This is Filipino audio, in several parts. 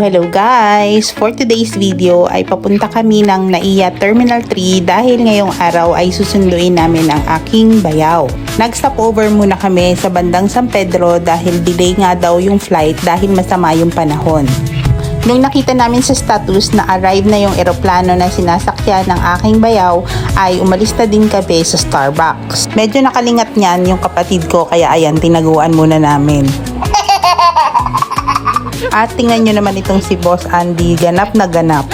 Hello guys! For today's video ay papunta kami ng NAIA Terminal 3 dahil ngayong araw ay susunduin namin ang aking bayaw. Nag-stop over muna kami sa bandang San Pedro dahil delay nga daw yung flight dahil masama yung panahon. Nung nakita namin sa status na arrive na yung eroplano na sinasakyan ng aking bayaw, ay umalis na din kami sa Starbucks. Medyo nakalingat niyan yung kapatid ko kaya ayan, tinaguan muna namin. At tingnan nyo naman itong si Boss Andy, ganap na ganap.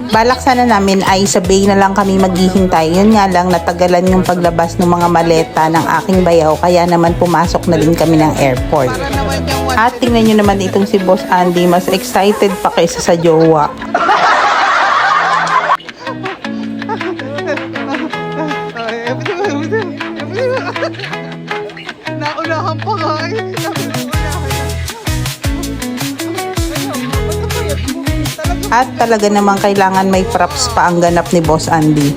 Balak sana namin ay sa bay na lang kami maghihintay. Yun nga lang, natagalan yung paglabas ng mga maleta ng aking bayaw. Kaya naman pumasok na din kami ng airport. At tingnan nyo naman itong si Boss Andy, mas excited pa kaysa sa jowa. Naunahan pa nga eh. At talaga namang kailangan may props pa ang ganap ni Boss Andy.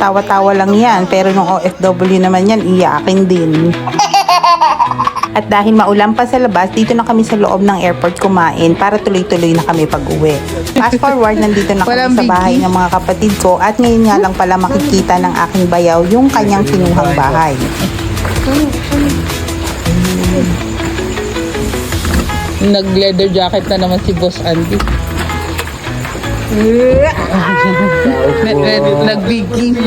Tawa-tawa lang yan, pero nung OFW naman yan, iyakin din. At dahil maulan pa sa labas, dito na kami sa loob ng airport kumain para tuloy-tuloy na kami pag-uwi. Fast forward, nandito na kami sa bahay ng mga kapatid ko at ngayon nga lang pala makikita ng aking bayaw yung kanyang kinuhang bahay. Nag-leather jacket na naman si Boss Andy. Nag-biggie.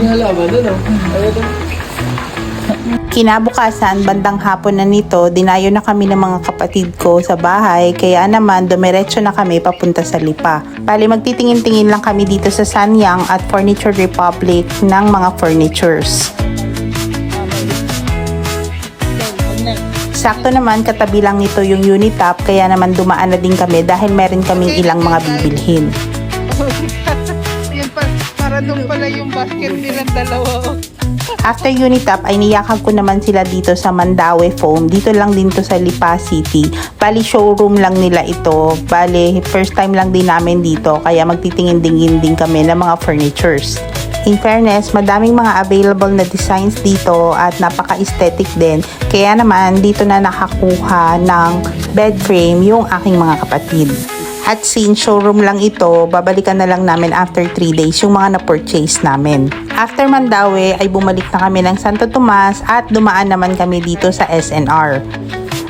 Kinabukasan, bandang hapon na nito, dinayo na kami ng mga kapatid ko sa bahay, kaya naman dumiretso na kami papunta sa Lipa. Bali, magtitingin-tingin lang kami dito sa Sanyang at Furniture Republic ng mga furnitures. Sakto naman, katabi lang nito yung Unitap, kaya naman dumaan na din kami dahil meron kaming ilang mga bibilhin. Yan pa, para doon pala yung basket nilang dalawa. After Unitap ay niyakag ko naman sila dito sa Mandaue Foam. Dito lang din to sa Lipa City. Bali showroom lang nila ito. Bali first time lang din namin dito kaya magtitingin-tingin din kami ng mga furnitures. In fairness, madaming mga available na designs dito at napaka-aesthetic din. Kaya naman dito na nakakuha ng bed frame yung aking mga kapatid. At since showroom lang ito, babalikan na lang namin after 3 days yung mga na-purchase namin. After Mandaue ay bumalik na kami ng Santo Tomas at dumaan naman kami dito sa SNR.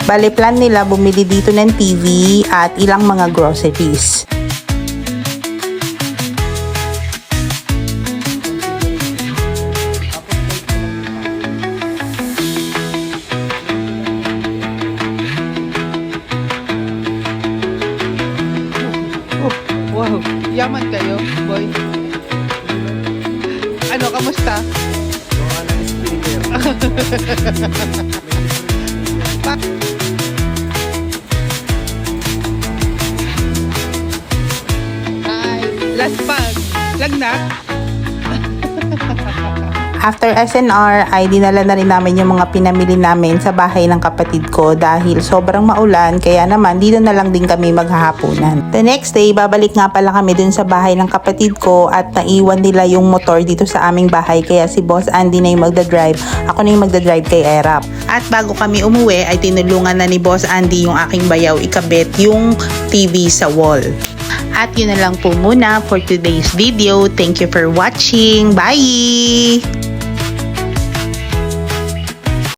Bali plan nila bumili dito ng TV at ilang mga groceries. Wow, yaman kayo, boy. Ano, kamusta? Hi, last pag. Lagnak. After SNR ay dinala na rin namin yung mga pinamili namin sa bahay ng kapatid ko dahil sobrang maulan kaya naman dito na lang din kami maghahaponan. The next day, babalik nga pala kami dun sa bahay ng kapatid ko at naiwan nila yung motor dito sa aming bahay kaya si Boss Andy na yung magdadrive, ako na yung magdadrive kay Erap. At bago kami umuwi ay tinulungan na ni Boss Andy yung aking bayaw ikabit yung TV sa wall. At yun na lang po muna for today's video. Thank you for watching. Bye!